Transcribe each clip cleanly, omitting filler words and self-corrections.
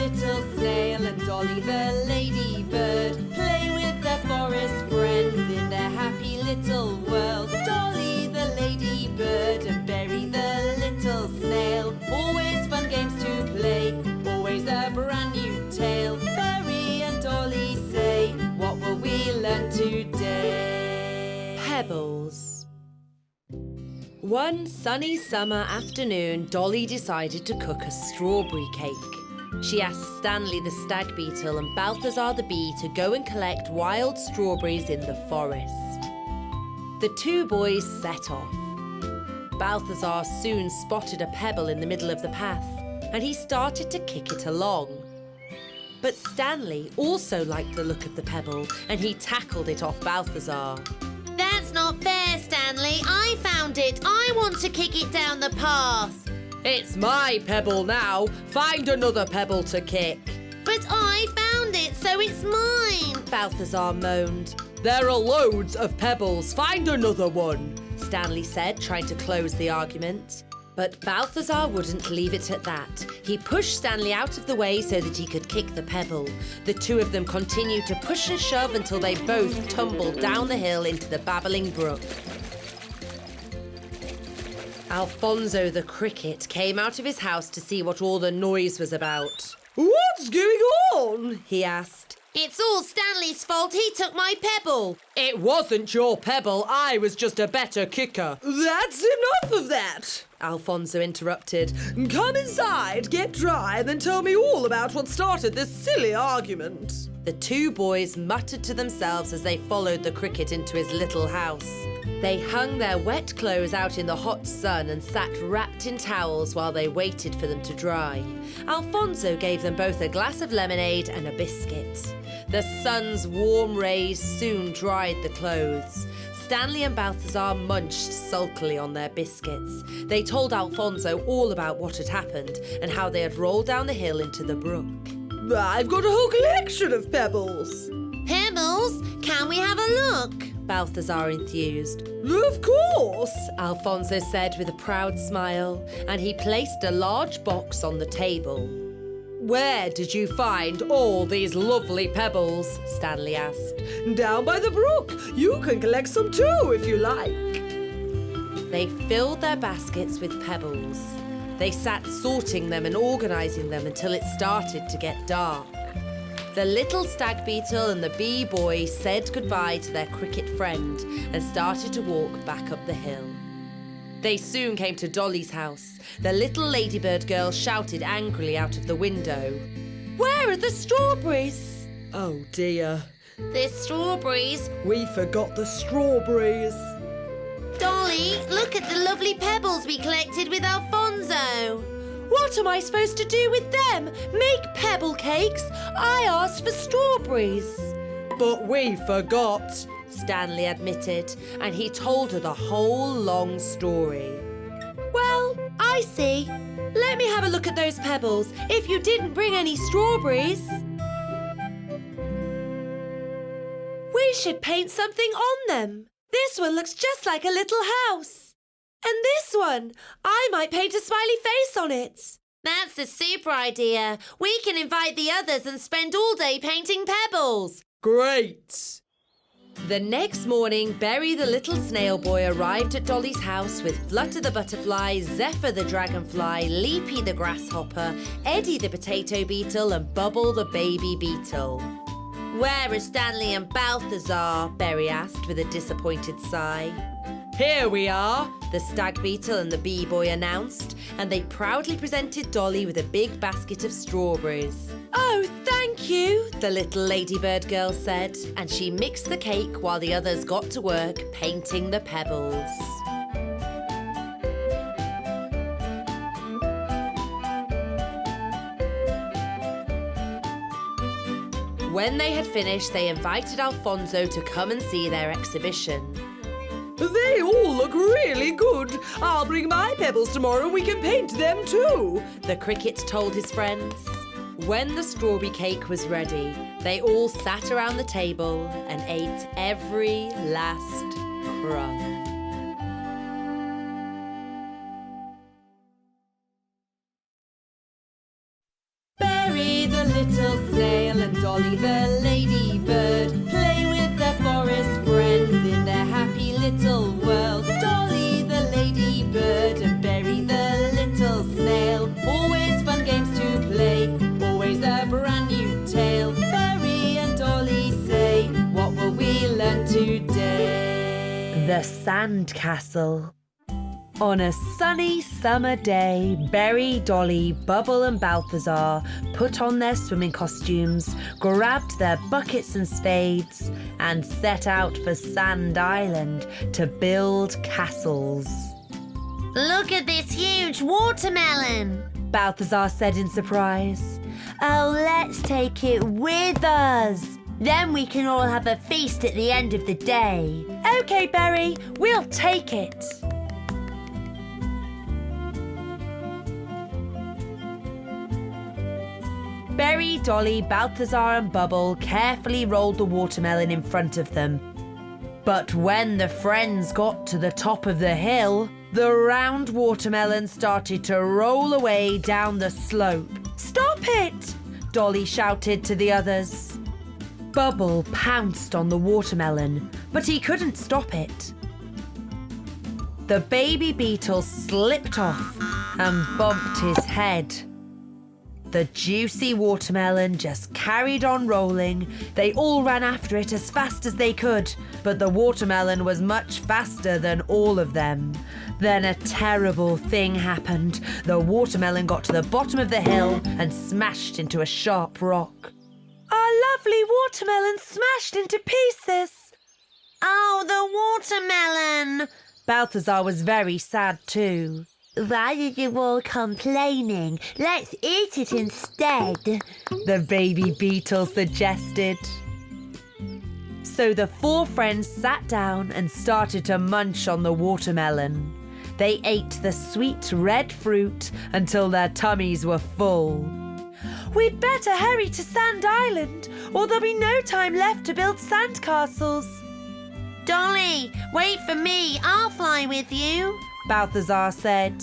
little snail and Dolly the ladybird play with their forest friends in their happy little world. Dolly the ladybird and Berry the little snail, always fun games to play, always a brand new tale. Berry and Dolly say, what will we learn today? Pebbles. One sunny summer afternoon, Dolly decided to cook a strawberry cake. She asked Stanley the stag beetle and Balthazar the bee to go and collect wild strawberries in the forest. The two boys set off. Balthazar soon spotted a pebble in the middle of the path, and he started to kick it along. But Stanley also liked the look of the pebble, and he tackled it off Balthazar. That's not fair, Stanley. I found it. I want to kick it down the path. It's my pebble now. Find another pebble to kick. But I found it, so it's mine. Balthazar moaned. There are loads of pebbles. Find another one, Stanley said, trying to close the argument. But Balthazar wouldn't leave it at that. He pushed Stanley out of the way so that he could kick the pebble. The two of them continued to push and shove until they both tumbled down the hill into the babbling brook. Alfonso the cricket came out of his house to see what all the noise was about. What's going on? He asked. It's all Stanley's fault. He took my pebble. It wasn't your pebble. I was just a better kicker. That's enough of that, Alfonso interrupted. Come inside, get dry, and then tell me all about what started this silly argument. The two boys muttered to themselves as they followed the cricket into his little house. They hung their wet clothes out in the hot sun and sat wrapped in towels while they waited for them to dry. Alfonso gave them both a glass of lemonade and a biscuit. The sun's warm rays soon dried the clothes. Stanley and Balthazar munched sulkily on their biscuits. They told Alfonso all about what had happened and how they had rolled down the hill into the brook. I've got a whole collection of pebbles. Pebbles? Can we have a look? Balthazar enthused. Of course, Alfonso said with a proud smile, and he placed a large box on the table. Where did you find all these lovely pebbles? Stanley asked. Down by the brook. You can collect some too if you like. They filled their baskets with pebbles. They sat sorting them and organising them until it started to get dark. The little stag beetle and the bee boy said goodbye to their cricket friend and started to walk back up the hill. They soon came to Dolly's house. The little ladybird girl shouted angrily out of the window. Where are the strawberries? Oh dear. The strawberries? We forgot the strawberries. Dolly, look at the lovely pebbles we collected with Alfonso. What am I supposed to do with them? Make pebble cakes? I asked for strawberries. But we forgot, Stanley admitted, and he told her the whole long story. Well, I see. Let me have a look at those pebbles, if you didn't bring any strawberries. We should paint something on them. This one looks just like a little house. And this one, I might paint a smiley face on it. That's a super idea. We can invite the others and spend all day painting pebbles. Great! The next morning, Berry the little snail boy arrived at Dolly's house with Flutter the butterfly, Zephyr the dragonfly, Leapy the grasshopper, Eddie the potato beetle and Bubble the baby beetle. Where are Stanley and Balthazar? Berry asked with a disappointed sigh. Here we are, the stag beetle and the bee boy announced, and they proudly presented Dolly with a big basket of strawberries. Oh, thank you, the little ladybird girl said, and she mixed the cake while the others got to work painting the pebbles. When they had finished, they invited Alfonso to come and see their exhibition. They all look really good. I'll bring my pebbles tomorrow and we can paint them too, the cricket told his friends. When the strawberry cake was ready, they all sat around the table and ate every last crumb. Berry the little snail and Dolly the ladybird play with their forest friends in their happy little world. Dolly the ladybird and Berry the little snail, always fun games to play, always a brand new tale. Berry and Dolly say, what will we learn today? The Sandcastle. On a sunny summer day, Berry, Dolly, Bubble and Balthazar put on their swimming costumes, grabbed their buckets and spades, and set out for Sand Island to build castles. Look at this huge watermelon! Balthazar said in surprise. Oh, let's take it with us. Then we can all have a feast at the end of the day. Okay, Berry, we'll take it. Berry, Dolly, Balthazar and Bubble carefully rolled the watermelon in front of them. But when the friends got to the top of the hill, the round watermelon started to roll away down the slope. Stop it! Dolly shouted to the others. Bubble pounced on the watermelon, but he couldn't stop it. The baby beetle slipped off and bumped his head. The juicy watermelon just carried on rolling. They all ran after it as fast as they could, but the watermelon was much faster than all of them. Then a terrible thing happened. The watermelon got to the bottom of the hill and smashed into a sharp rock. Our lovely watermelon smashed into pieces. Oh, the watermelon! Balthazar was very sad too. Why are you all complaining? Let's eat it instead. The baby beetle suggested. So the four friends sat down and started to munch on the watermelon. They ate the sweet red fruit until their tummies were full. We'd better hurry to Sand Island, or there'll be no time left to build sandcastles. Dolly, wait for me. I'll fly with you. Balthazar said.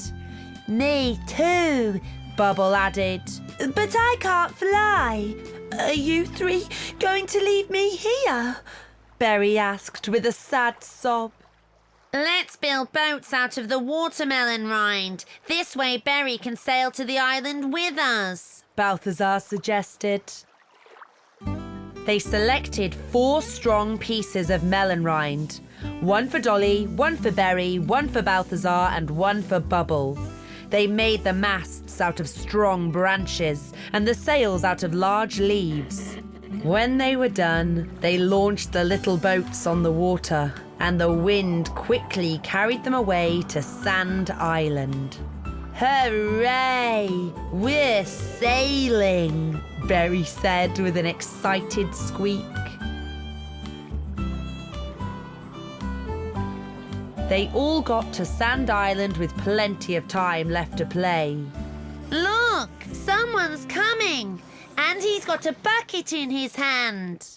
Me too, Bubble added. but I can't fly. Are you three going to leave me here? Berry asked with a sad sob. Let's build boats out of the watermelon rind. This way Berry can sail to the island with us, Balthazar suggested. They selected 4 strong pieces of melon rind. 1 for Dolly, 1 for Berry, 1 for Balthazar and 1 for Bubble. They made the masts out of strong branches and the sails out of large leaves. When they were done, they launched the little boats on the water, and the wind quickly carried them away to Sand Island. Hooray! We're sailing, Berry said with an excited squeak. They all got to Sand Island with plenty of time left to play. Look, someone's coming, and he's got a bucket in his hand.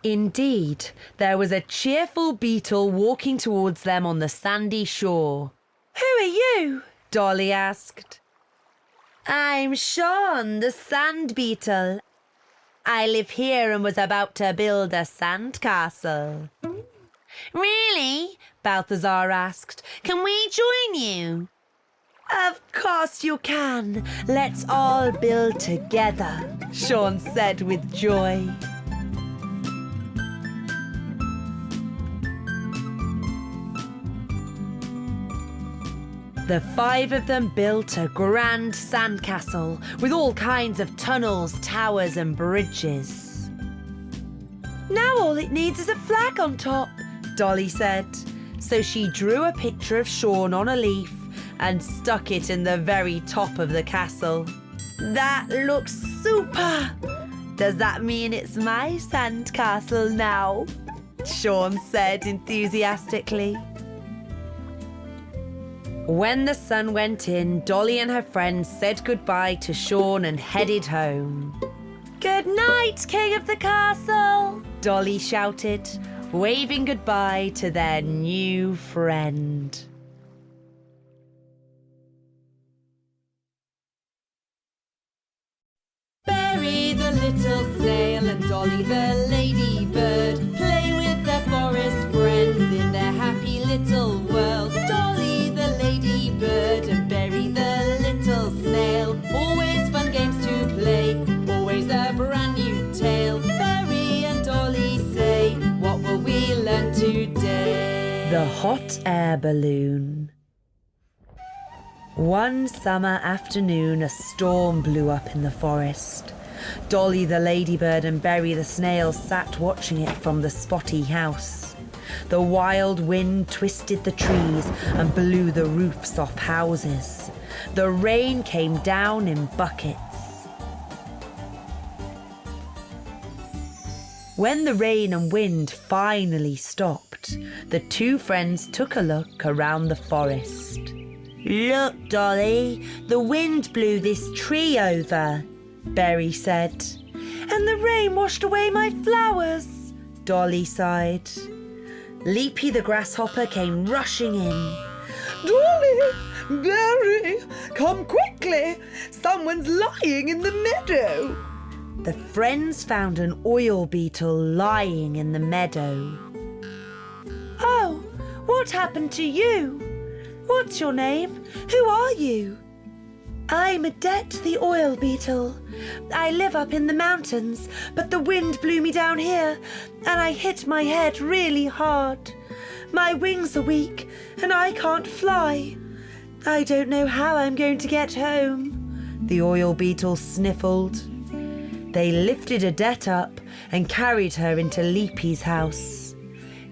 Indeed, there was a cheerful beetle walking towards them on the sandy shore. Who are you? Dolly asked. I'm Sean, the sand beetle. I live here and was about to build a sandcastle. Really? Balthazar asked. Can we join you? Of course you can. Let's all build together, Sean said with joy. The 5 of them built a grand sandcastle with all kinds of tunnels, towers and bridges. Now all it needs is a flag on top, Dolly said. So she drew a picture of Sean on a leaf and stuck it in the very top of the castle. That looks super! Does that mean it's my sandcastle now? Sean said enthusiastically. When the sun went in, Dolly and her friends said goodbye to Sean and headed home. Good night, King of the Castle, Dolly shouted, waving goodbye to their new friend. Berry Berry the little snail and Dolly the ladybird play with their forest friends in their happy little world. Dolly the ladybird and Berry the little snail, always fun games to play, always a brand new tale. Berry and Dolly say, what will we learn today? The hot air balloon. One summer afternoon, a storm blew up in the forest. Dolly the ladybird and Berry the snail sat watching it from the spotty house. The wild wind twisted the trees and blew the roofs off houses. The rain came down in buckets. When the rain and wind finally stopped, the two friends took a look around the forest. "Look, Dolly, the wind blew this tree over," Berry said. "And the rain washed away my flowers," Dolly sighed. Leapy the grasshopper came rushing in. Dolly, Berry, come quickly. Someone's lying in the meadow. The friends found an oil beetle lying in the meadow. "Oh, what happened to you? What's your name? Who are you?" "I'm Adet the oil beetle. I live up in the mountains, but the wind blew me down here and I hit my head really hard. My wings are weak and I can't fly. I don't know how I'm going to get home," the oil beetle sniffled. They lifted Adet up and carried her into Leapy's house.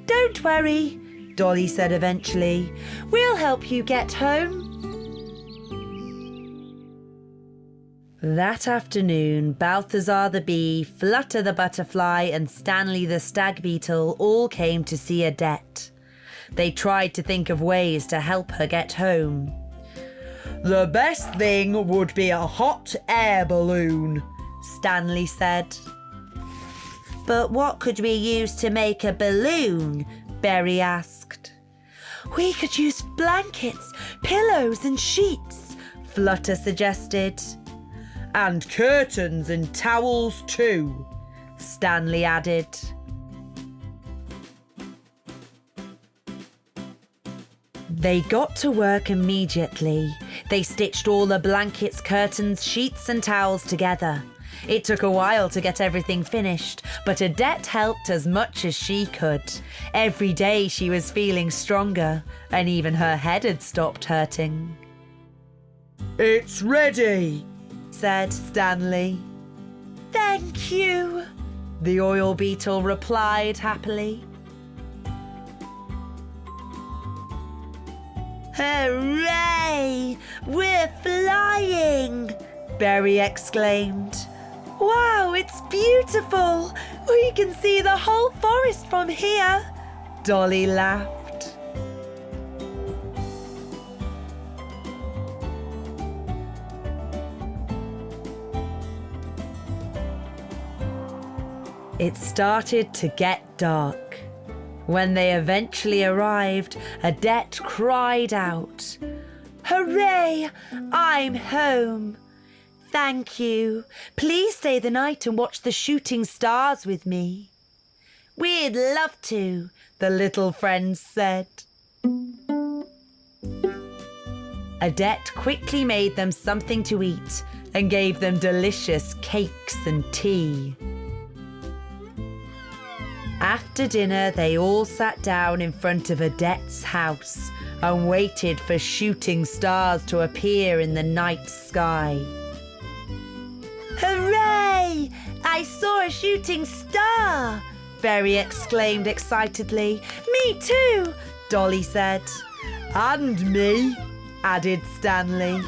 "Don't worry," Dolly said eventually. "We'll help you get home." That afternoon, Balthazar the bee, Flutter the butterfly and Stanley the stag beetle all came to see Adet. They tried to think of ways to help her get home. The best thing would be a hot air balloon, Stanley said. "But what could we use to make a balloon?" Berry asked. "We could use blankets, pillows and sheets," Flutter suggested. and curtains and towels too," Stanley added. They got to work immediately. They stitched all the blankets, curtains, sheets and towels together. It took a while to get everything finished, but Adet helped as much as she could. Every day she was feeling stronger, and even her head had stopped hurting. "It's ready," said Stanley. "Thank you," the oil beetle replied happily. "Hooray! We're flying!" Berry exclaimed. "Wow, it's beautiful! We can see the whole forest from here!" Dolly laughed. It started to get dark. When they eventually arrived, Adet cried out, "Hooray! I'm home! Thank you. Please stay the night and watch the shooting stars with me." "We'd love to," the little friends said. Adet quickly made them something to eat and gave them delicious cakes and tea. After dinner, they all sat down in front of Adet's house and waited for shooting stars to appear in the night sky. "Hooray! I saw a shooting star!" Berry exclaimed excitedly. "Me too!" Dolly said. "And me," added Stanley.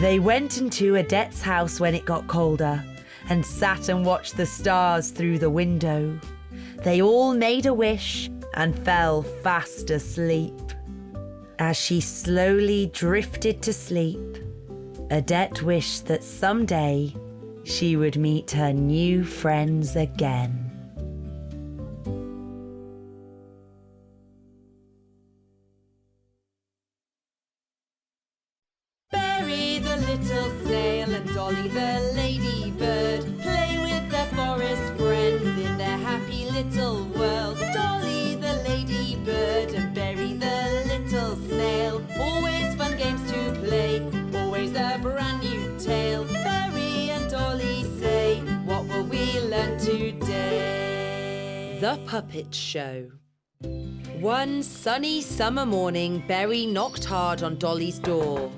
They went into Adet's house when it got colder and sat and watched the stars through the window. They all made a wish and fell fast asleep. As she slowly drifted to sleep, Adet wished that someday she would meet her new friends again. Berry the little snail and Dolly the ladybird play with their forest friends in their happy little world. Dolly the ladybird and Berry the little snail, always fun games to play, always a brand new tale. Berry and Dolly say, what will we learn today? The Puppet Show. One sunny summer morning, Berry knocked hard on Dolly's door.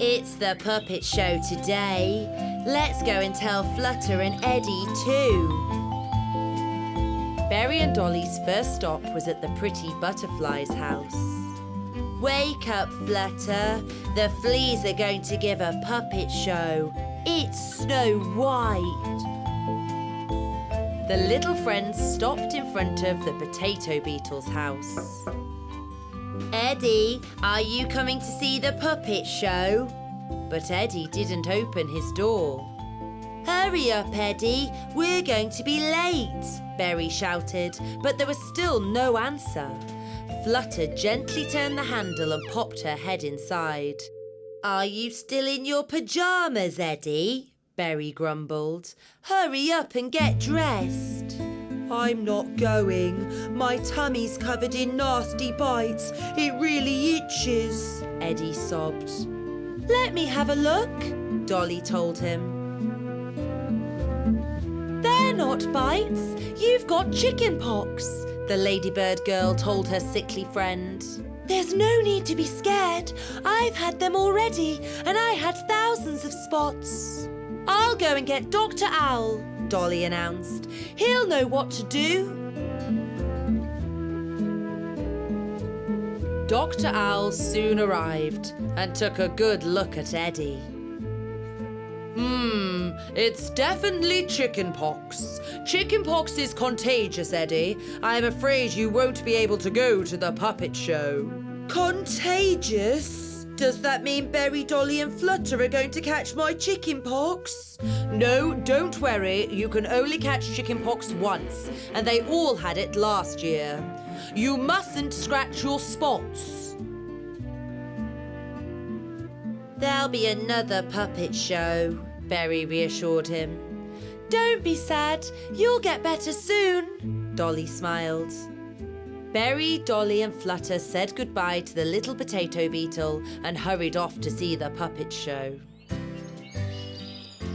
It's the puppet show today. Let's go and tell Flutter and Eddie too. Berry and Dolly's first stop was at the pretty butterfly's house. Wake up, Flutter. The fleas are going to give a puppet show. It's Snow White. The little friends stopped in front of the potato beetle's house. Eddie, are you coming to see the puppet show? But Eddie didn't open his door. Hurry up, Eddie. We're going to be late, Berry shouted, but there was still no answer. Flutter gently turned the handle and popped her head inside. Are you still in your pyjamas, Eddie? Berry grumbled. Hurry up and get dressed. I'm not going. My tummy's covered in nasty bites. It really itches, Eddie sobbed. Let me have a look, Dolly told him. They're not bites. You've got chicken pox, the ladybird girl told her sickly friend. There's no need to be scared. I've had them already, and I had thousands of spots. I'll go and get Dr. Owl, Dolly announced. He'll know what to do. Dr. Owl soon arrived and took a good look at Eddie. It's definitely chickenpox. Chickenpox is contagious, Eddie. I'm afraid you won't be able to go to the puppet show. Contagious? Does that mean Berry, Dolly and Flutter are going to catch my chickenpox? No, don't worry. You can only catch chickenpox once, and they all had it last year. You mustn't scratch your spots. There'll be another puppet show, Berry reassured him. Don't be sad. You'll get better soon, Dolly smiled. Berry, Dolly and Flutter said goodbye to the little potato beetle and hurried off to see the puppet show.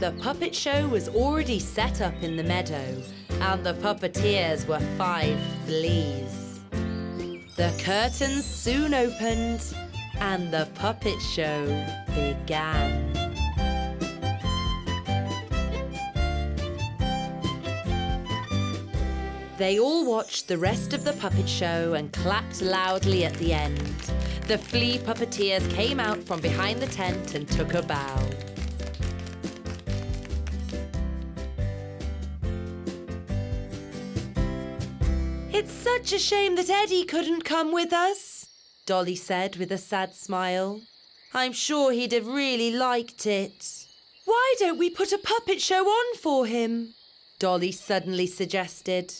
The puppet show was already set up in the meadow, and the puppeteers were 5 fleas. The curtains soon opened, and the puppet show began. They all watched the rest of the puppet show and clapped loudly at the end. The flea puppeteers came out from behind the tent and took a bow. It's such a shame that Eddie couldn't come with us, Dolly said with a sad smile. I'm sure he'd have really liked it. Why don't we put a puppet show on for him? Dolly suddenly suggested.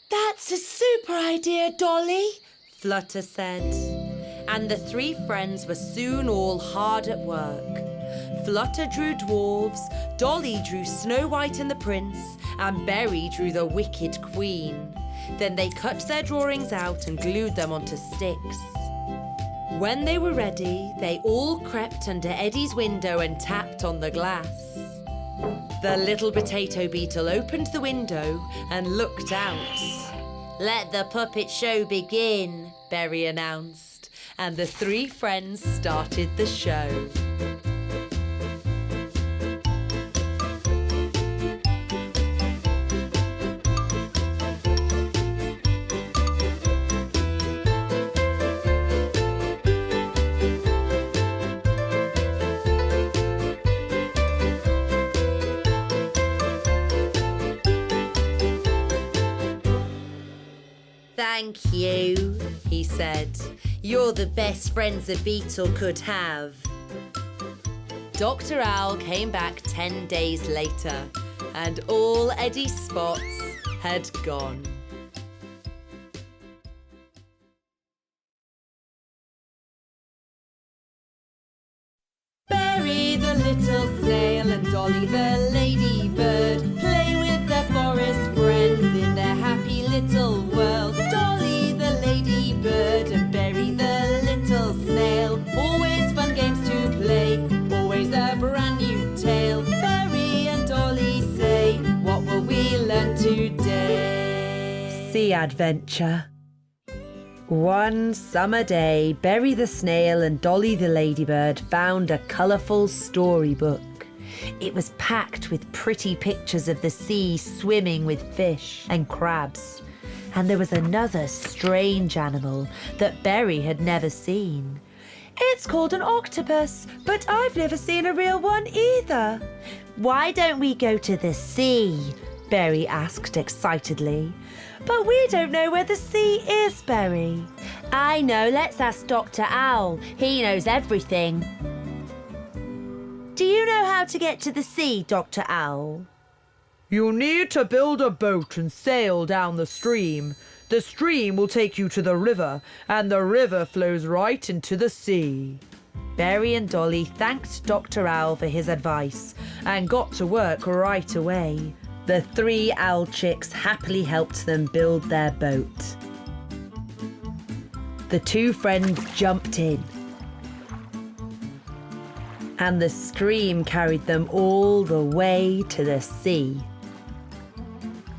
That's a super idea, Dolly, Flutter said. And the 3 friends were soon all hard at work. Flutter drew dwarves, Dolly drew Snow White and the Prince, and Berry drew the Wicked Queen. Then they cut their drawings out and glued them onto sticks. When they were ready, they all crept under Eddie's window and tapped on the glass. The little potato beetle opened the window and looked out. Let the puppet show begin, Berry announced, and the 3 friends started the show. Thank you, he said. You're the best friends a beetle could have. Dr. Owl came back 10 days later, and all Eddie's spots had gone. Berry Berry the little snail and Dolly the ladybird play with their forest friends in their happy little world. Dolly the ladybird and Berry the little snail, always fun games to play, always a brand new tale. Berry and Dolly say, what will we learn today? Sea adventure. One summer day, Berry the snail and Dolly the ladybird found a colourful storybook. It was packed with pretty pictures of the sea swimming with fish and crabs. And there was another strange animal that Berry had never seen. It's called an octopus, but I've never seen a real one either. Why don't we go to the sea? Berry asked excitedly. But we don't know where the sea is, Berry. I know, let's ask Dr. Owl. He knows everything. Do you know how to get to the sea, Dr. Owl? You'll need to build a boat and sail down the stream. The stream will take you to the river, and the river flows right into the sea. Berry and Dolly thanked Dr. Owl for his advice and got to work right away. The 3 owl chicks happily helped them build their boat. The 2 friends jumped in, and the stream carried them all the way to the sea.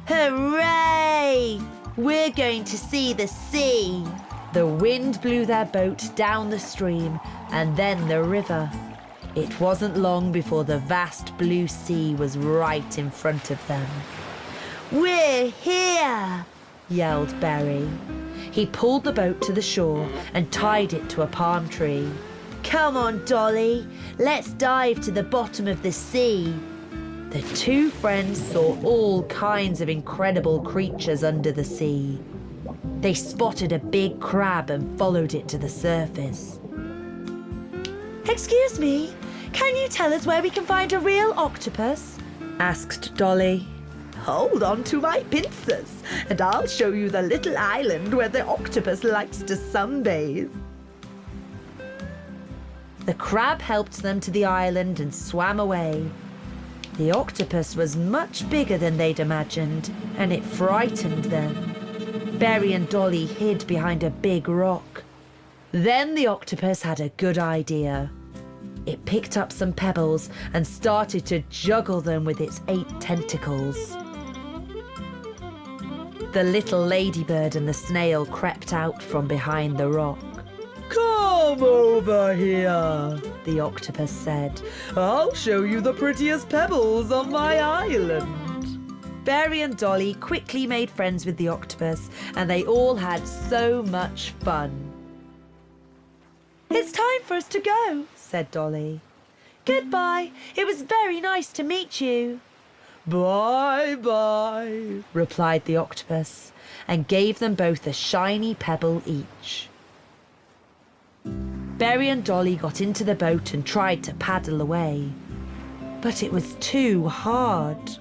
Hooray! We're going to see the sea! The wind blew their boat down the stream and then the river. It wasn't long before the vast blue sea was right in front of them. We're here! Yelled Berry. He pulled the boat to the shore and tied it to a palm tree. Come on, Dolly, let's dive to the bottom of the sea. The 2 friends saw all kinds of incredible creatures under the sea. They spotted a big crab and followed it to the surface. Excuse me, can you tell us where we can find a real octopus? Asked Dolly. Hold on to my pincers and I'll show you the little island where the octopus likes to sunbathe. The crab helped them to the island and swam away. The octopus was much bigger than they'd imagined, and it frightened them. Berry and Dolly hid behind a big rock. Then the octopus had a good idea. It picked up some pebbles and started to juggle them with its 8 tentacles. The little ladybird and the snail crept out from behind the rock. Come over here, the octopus said. I'll show you the prettiest pebbles on my island. Berry and Dolly quickly made friends with the octopus, and they all had so much fun. It's time for us to go, said Dolly. Goodbye. It was very nice to meet you. Bye-bye, replied the octopus, and gave them both a shiny pebble each. Berry and Dolly got into the boat and tried to paddle away, but it was too hard.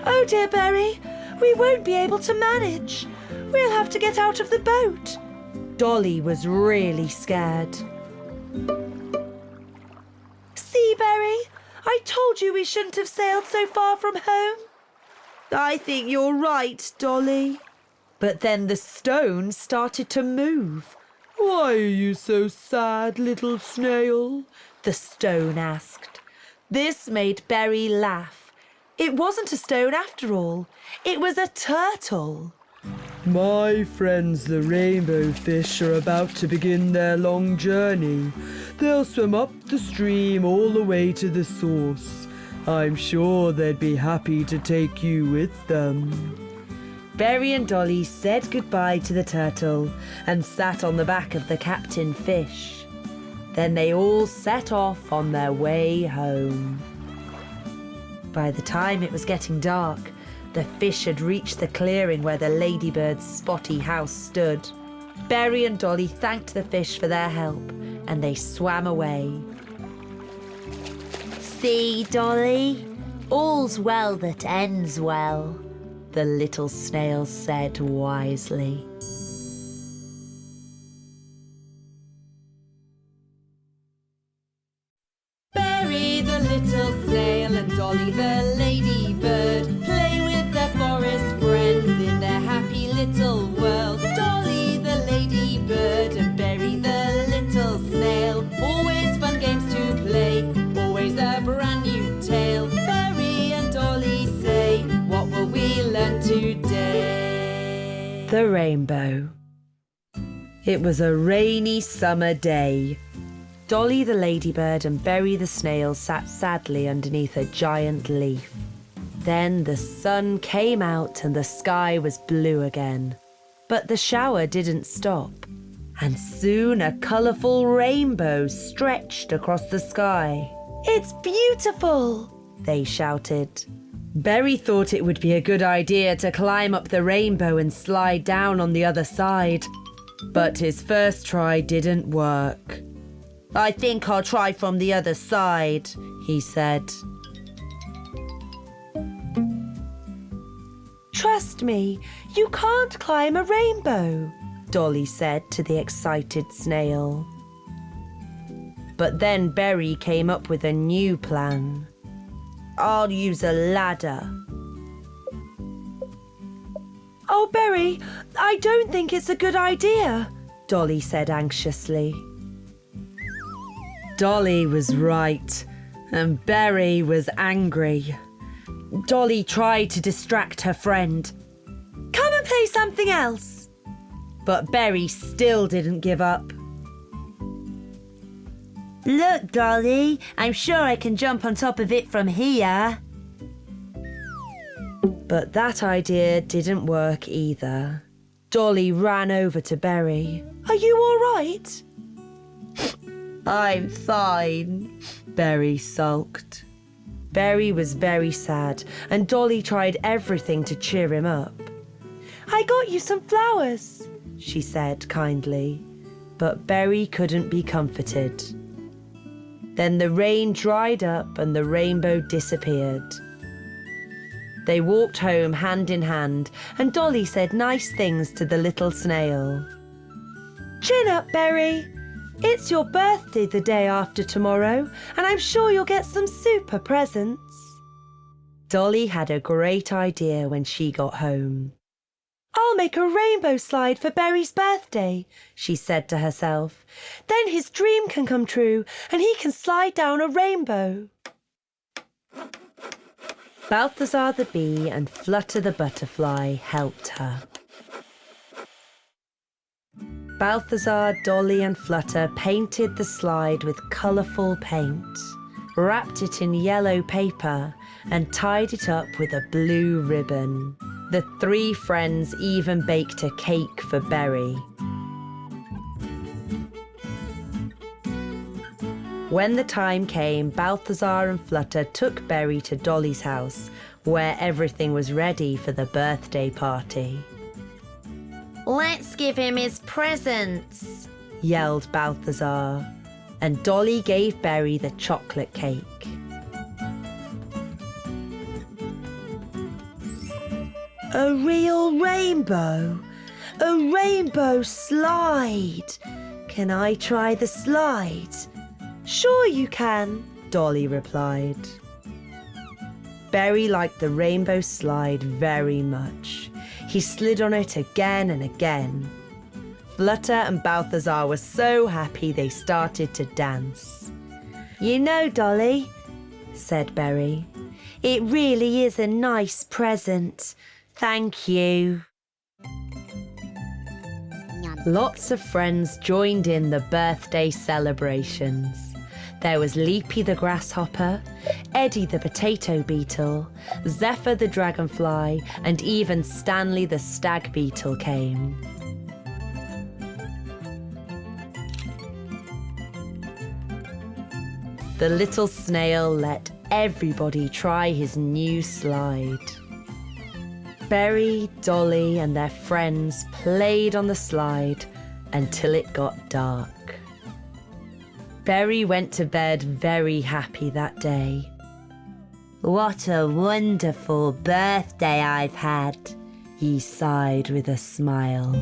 Oh dear, Berry, we won't be able to manage. We'll have to get out of the boat. Dolly was really scared. See, Berry, I told you we shouldn't have sailed so far from home. I think you're right, Dolly. But then the stone started to move. Why are you so sad, little snail? The stone asked. This made Berry laugh. It wasn't a stone after all. It was a turtle. My friends, the rainbow fish, are about to begin their long journey. They'll swim up the stream all the way to the source. I'm sure they'd be happy to take you with them. Berry and Dolly said goodbye to the turtle and sat on the back of the captain fish. Then they all set off on their way home. By the time it was getting dark, the fish had reached the clearing where the ladybird's spotty house stood. Berry and Dolly thanked the fish for their help, and they swam away. See, Dolly, all's well that ends well, the little snail said wisely. Berry Berry the little snail and Dolly the ladybird play with their forest friends in their happy little world. Dolly the ladybird and Berry the little snail, always fun games to play, always a brand new tale. Berry and Dolly say, what will we learn today? The rainbow. It was a rainy summer day. Dolly the ladybird and Berry the snail sat sadly underneath a giant leaf. Then the sun came out and the sky was blue again. But the shower didn't stop, and soon a colourful rainbow stretched across the sky. "It's beautiful!" they shouted. Berry thought it would be a good idea to climb up the rainbow and slide down on the other side. But his first try didn't work. "I think I'll try from the other side," he said. "Trust me, you can't climb a rainbow," Dolly said to the excited snail. But then Berry came up with a new plan. "I'll use a ladder." "Oh, Berry, I don't think it's a good idea," Dolly said anxiously. Dolly was right, and Berry was angry. Dolly tried to distract her friend. "Come and play something else." But Berry still didn't give up. "Look, Dolly, I'm sure I can jump on top of it from here." But that idea didn't work either. Dolly ran over to Berry. "Are you all right?" "I'm fine," Berry sulked. Berry was very sad, and Dolly tried everything to cheer him up. "I got you some flowers," she said kindly, but Berry couldn't be comforted. Then the rain dried up and the rainbow disappeared. They walked home hand in hand, and Dolly said nice things to the little snail. "Chin up, Berry. It's your birthday the day after tomorrow, and I'm sure you'll get some super presents." Dolly had a great idea when she got home. "I'll make a rainbow slide for Berry's birthday," she said to herself. "Then his dream can come true and he can slide down a rainbow." Balthazar the bee and Flutter the butterfly helped her. Balthazar, Dolly and Flutter painted the slide with colourful paint, wrapped it in yellow paper and tied it up with a blue ribbon. The three friends even baked a cake for Berry. When the time came, Balthazar and Flutter took Berry to Dolly's house, where everything was ready for the birthday party. "Let's give him his presents," yelled Balthazar, and Dolly gave Berry the chocolate cake. "A real rainbow! A rainbow slide! Can I try the slide?" "Sure you can," Dolly replied. Berry liked the rainbow slide very much. He slid on it again and again. Flutter and Balthazar were so happy they started to dance. "You know, Dolly," said Berry, "it really is a nice present. Thank you." Lots of friends joined in the birthday celebrations. There was Leapy the grasshopper, Eddie the potato beetle, Zephyr the dragonfly, and even Stanley the stag beetle came. The little snail let everybody try his new slide. Berry, Dolly, and their friends played on the slide until it got dark. Berry went to bed very happy that day. "What a wonderful birthday I've had," he sighed with a smile.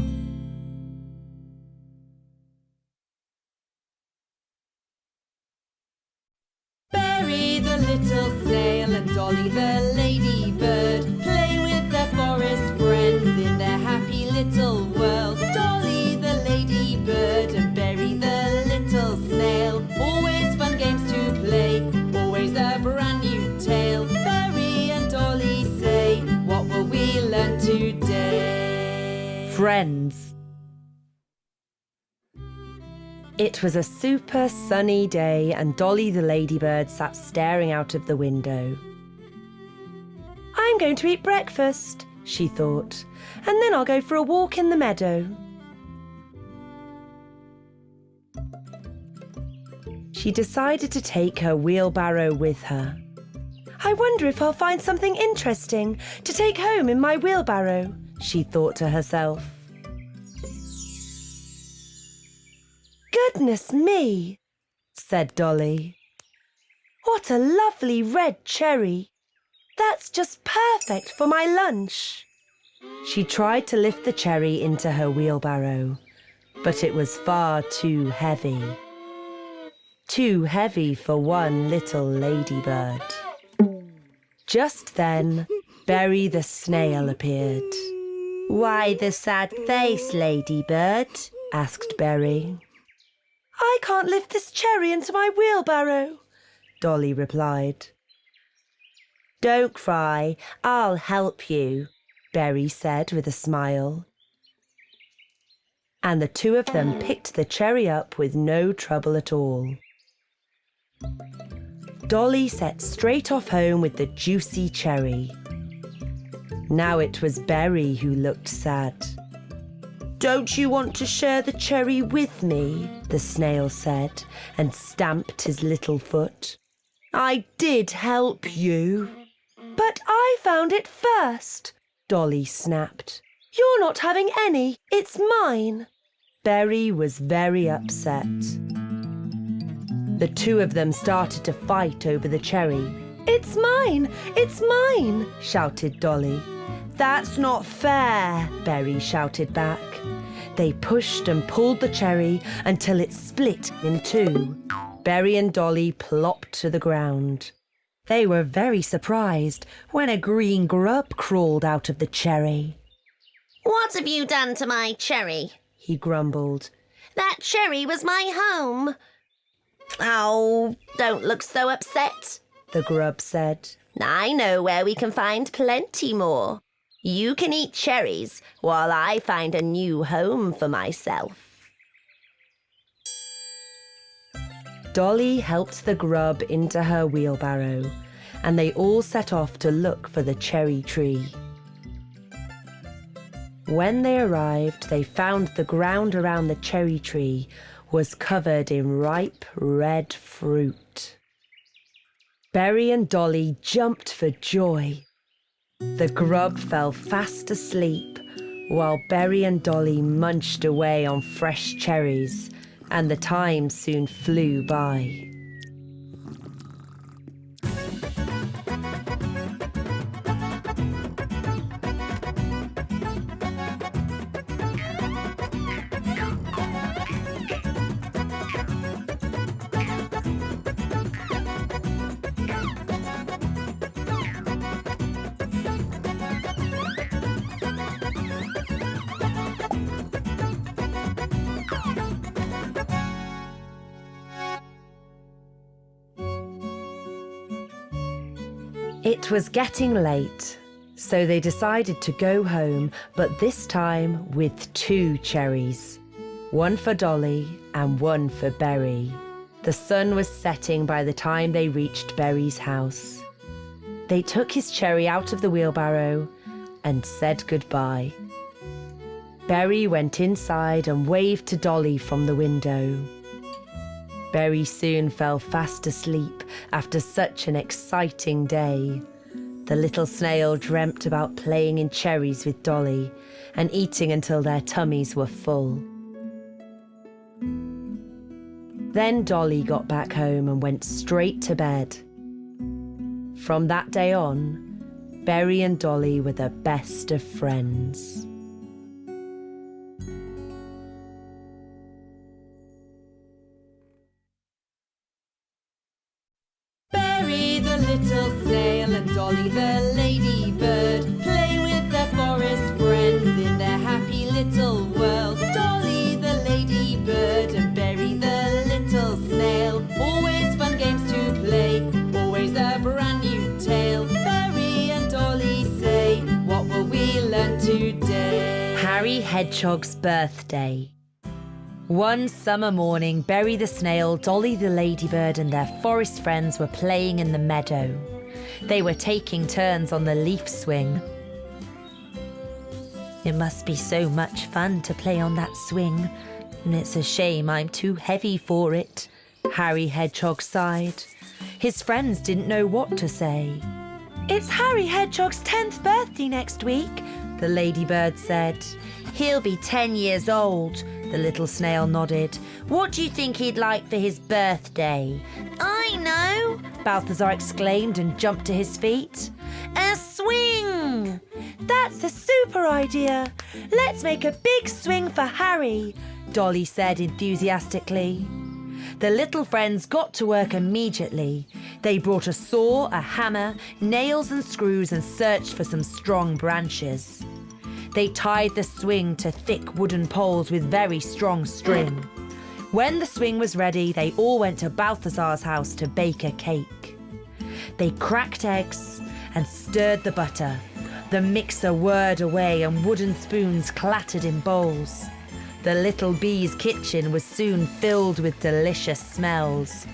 Berry Berry the little snail and Dolly the ladybird play with their forest friends in their happy little world. Dolly the ladybird and Berry the little snail, always fun games to play, always a brand new tale. Berry and Dolly say, what will we learn today? Friends. It was a super sunny day and Dolly the ladybird sat staring out of the window. I'm going to eat breakfast, she thought, and then I'll go for a walk in the meadow. She decided to take her wheelbarrow with her. I wonder if I'll find something interesting to take home in my wheelbarrow, she thought to herself. Goodness me, said Dolly. What a lovely red cherry. That's just perfect for my lunch. She tried to lift the cherry into her wheelbarrow, but it was far too heavy. Too heavy for one little ladybird. Just then, Berry the snail appeared. Why the sad face, ladybird? Asked Berry. I can't lift this cherry into my wheelbarrow, Dolly replied. Don't cry, I'll help you, Berry said with a smile. And the two of them picked the cherry up with no trouble at all. Dolly set straight off home with the juicy cherry. Now it was Berry who looked sad. Don't you want to share the cherry with me? The snail said, and stamped his little foot. I did help you. But I found it first, Dolly snapped. You're not having any, it's mine. Berry was very upset. The two of them started to fight over the cherry. It's mine, shouted Dolly. That's not fair, Berry shouted back. They pushed and pulled the cherry until it split in two. Berry and Dolly plopped to the ground. They were very surprised when a green grub crawled out of the cherry. What have you done to my cherry? He grumbled. That cherry was my home. Oh, don't look so upset, the grub said. I know where we can find plenty more. You can eat cherries while I find a new home for myself. Dolly helped the grub into her wheelbarrow, and they all set off to look for the cherry tree. When they arrived, they found the ground around the cherry tree was covered in ripe red fruit. Berry and Dolly jumped for joy. The grub fell fast asleep while Berry and Dolly munched away on fresh cherries, and the time soon flew by. It was getting late, so they decided to go home, but this time with 2 cherries. One for Dolly and one for Berry. The sun was setting by the time they reached Berry's house. They took his cherry out of the wheelbarrow and said goodbye. Berry went inside and waved to Dolly from the window. Berry soon fell fast asleep after such an exciting day. The little snail dreamt about playing in cherries with Dolly and eating until their tummies were full. Then Dolly got back home and went straight to bed. From that day on, Berry and Dolly were the best of friends. Berry the little snail and Dolly the ladybird play with their forest friends in their happy little world. Dolly the ladybird and Berry the little snail, always fun games to play, always a brand new tale. Berry and Dolly say, what will we learn today? Harry Hedgehog's birthday. One summer morning, Berry the snail, Dolly the ladybird and their forest friends were playing in the meadow. They were taking turns on the leaf swing. It must be so much fun to play on that swing, and it's a shame I'm too heavy for it, Harry Hedgehog sighed. His friends didn't know what to say. It's Harry Hedgehog's 10th birthday next week, the ladybird said. He'll be 10 years old, the little snail nodded. What do you think he'd like for his birthday? I know, Balthazar exclaimed and jumped to his feet. A swing! That's a super idea. Let's make a big swing for Harry, Dolly said enthusiastically. The little friends got to work immediately. They brought a saw, a hammer, nails and screws and searched for some strong branches. They tied the swing to thick wooden poles with very strong string. When the swing was ready, they all went to Balthazar's house to bake a cake. They cracked eggs and stirred the butter. The mixer whirred away and wooden spoons clattered in bowls. The little bee's kitchen was soon filled with delicious smells.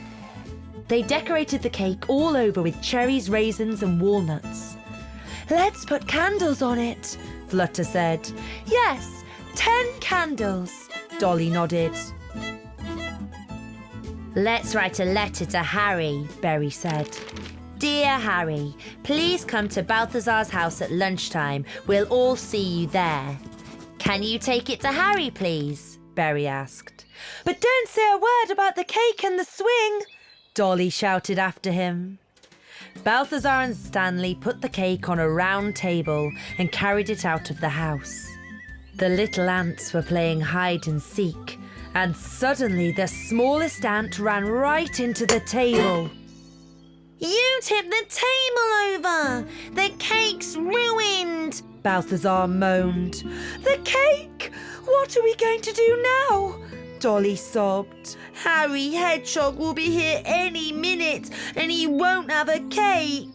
They decorated the cake all over with cherries, raisins and walnuts. Let's put candles on it, Flutter said. Yes, 10 candles, Dolly nodded. Let's write a letter to Harry, Berry said. Dear Harry, please come to Balthazar's house at lunchtime. We'll all see you there. Can you take it to Harry, please? Berry asked. But don't say a word about the cake and the swing, Dolly shouted after him. Balthazar and Stanley put the cake on a round table and carried it out of the house. The little ants were playing hide and seek, and suddenly the smallest ant ran right into the table. You tipped the table over! The cake's ruined! Balthazar moaned. The cake? What are we going to do now? Dolly sobbed. Harry Hedgehog will be here any minute and he won't have a cake.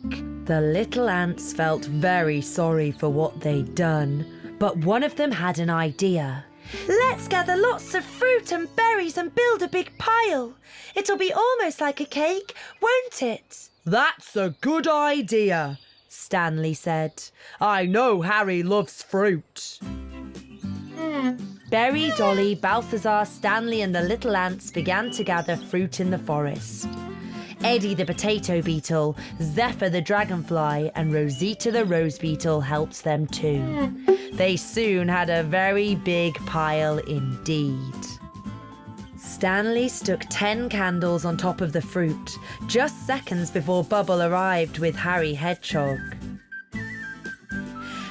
The little ants felt very sorry for what they'd done, but one of them had an idea. Let's gather lots of fruit and berries and build a big pile. It'll be almost like a cake, won't it? That's a good idea, Stanley said. I know Harry loves fruit. Berry, Dolly, Balthazar, Stanley and the little ants began to gather fruit in the forest. Eddie the potato beetle, Zephyr the dragonfly and Rosita the rose beetle helped them too. They soon had a very big pile indeed. Stanley stuck 10 candles on top of the fruit, just seconds before Bubble arrived with Harry Hedgehog.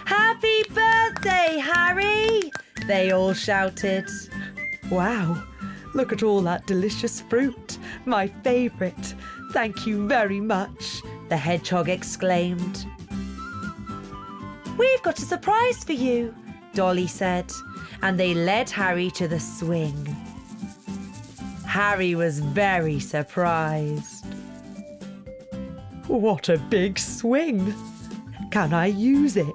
Happy birthday, Harry! They all shouted. Wow, look at all that delicious fruit, my favourite. Thank you very much, the hedgehog exclaimed. We've got a surprise for you, Dolly said, and they led Harry to the swing. Harry was very surprised. What a big swing! Can I use it?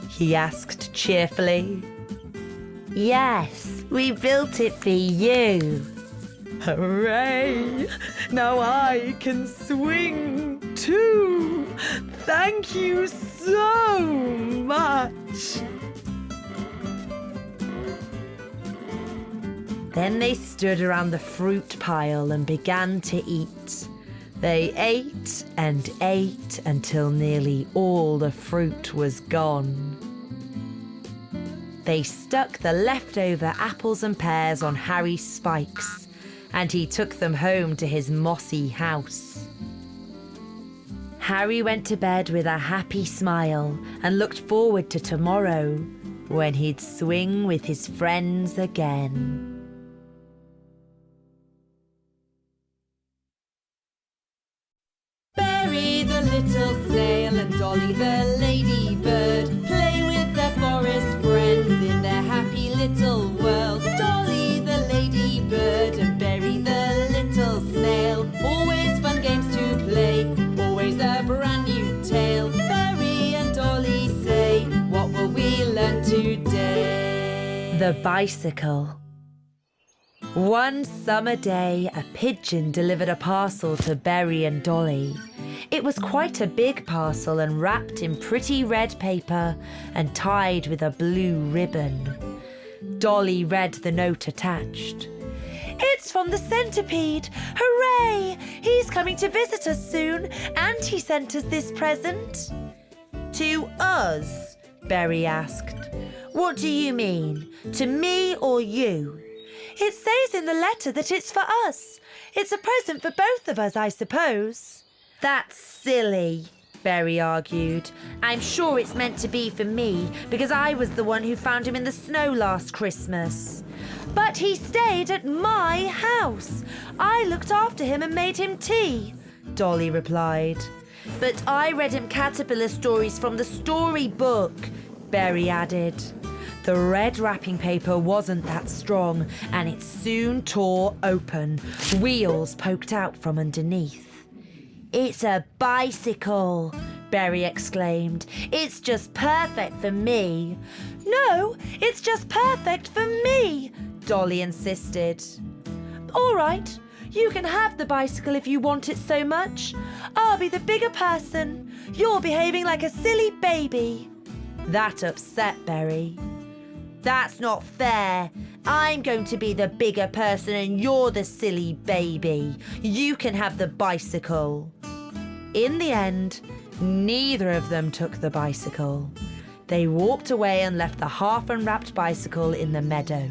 He asked cheerfully. Yes, we built it for you. Hooray! Now I can swing too! Thank you so much! Then they stood around the fruit pile and began to eat. They ate and ate until nearly all the fruit was gone. They stuck the leftover apples and pears on Harry's spikes, and he took them home to his mossy house. Harry went to bed with a happy smile and looked forward to tomorrow, when he'd swing with his friends again. Berry Berry the little snail and Dolly the ladybird play with their forest friends in their happy little world. Dolly the ladybird and Berry the little snail, always fun games to play, always a brand new tale. Berry and Dolly say, what will we learn today? The bicycle. One summer day, a pigeon delivered a parcel to Berry and Dolly. It was quite a big parcel and wrapped in pretty red paper and tied with a blue ribbon. Dolly read the note attached. It's from the centipede! Hooray! He's coming to visit us soon, and he sent us this present. To us? Berry asked. What do you mean? To me or you? It says in the letter that it's for us. It's a present for both of us, I suppose. That's silly, Berry argued. I'm sure it's meant to be for me because I was the one who found him in the snow last Christmas. But he stayed at my house. I looked after him and made him tea, Dolly replied. But I read him caterpillar stories from the storybook, Berry added. The red wrapping paper wasn't that strong, and it soon tore open. Wheels poked out from underneath. It's a bicycle, Berry exclaimed. It's just perfect for me. No, it's just perfect for me, Dolly insisted. All right, you can have the bicycle if you want it so much. I'll be the bigger person. You're behaving like a silly baby. That upset Berry. That's not fair. I'm going to be the bigger person and you're the silly baby. You can have the bicycle. In the end, neither of them took the bicycle. They walked away and left the half-unwrapped bicycle in the meadow.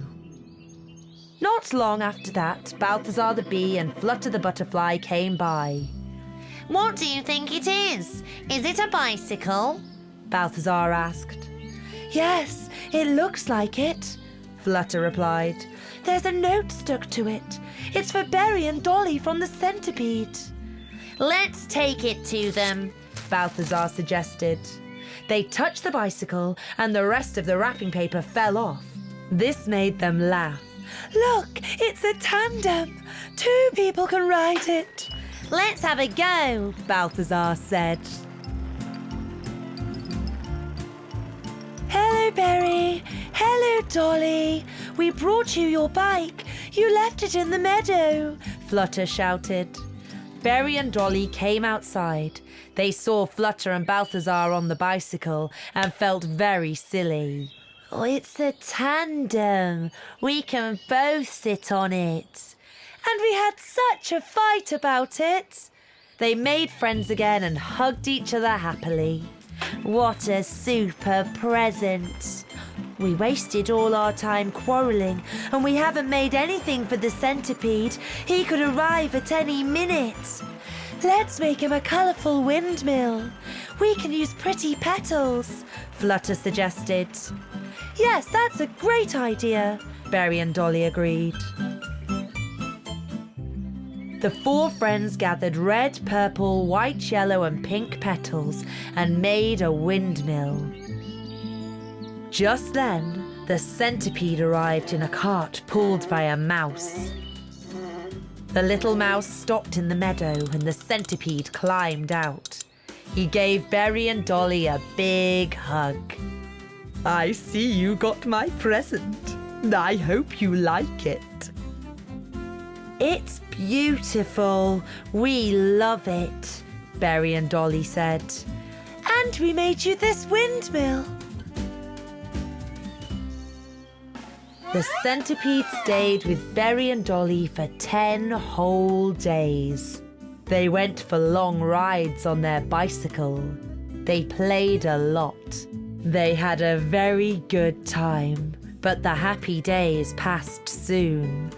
Not long after that, Balthazar the bee and Flutter the butterfly came by. What do you think it is? Is it a bicycle? Balthazar asked. Yes, it looks like it, Flutter replied. There's a note stuck to it. It's for Berry and Dolly from the centipede. Let's take it to them, Balthazar suggested. They touched the bicycle and the rest of the wrapping paper fell off. This made them laugh. Look, it's a tandem. 2 people can ride it. Let's have a go, Balthazar said. Hello, Berry. Hello, Dolly. We brought you your bike. You left it in the meadow, Flutter shouted. Berry and Dolly came outside. They saw Flutter and Balthazar on the bicycle and felt very silly. Oh, it's a tandem. We can both sit on it. And we had such a fight about it. They made friends again and hugged each other happily. What a super present. We wasted all our time quarrelling and we haven't made anything for the centipede. He could arrive at any minute. Let's make him a colourful windmill. We can use pretty petals, Flutter suggested. Yes, that's a great idea, Berry and Dolly agreed. The 4 friends gathered red, purple, white, yellow and pink petals and made a windmill. Just then, the centipede arrived in a cart pulled by a mouse. The little mouse stopped in the meadow and the centipede climbed out. He gave Berry and Dolly a big hug. I see you got my present. I hope you like it. It's beautiful. We love it, Berry and Dolly said. And we made you this windmill. The centipede stayed with Berry and Dolly for 10 whole days. They went for long rides on their bicycle. They played a lot. They had a very good time, but the happy days passed soon.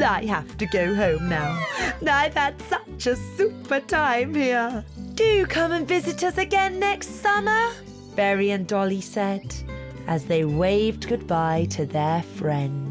I have to go home now. I've had such a super time here. Do come and visit us again next summer, Berry and Dolly said, as they waved goodbye to their friend.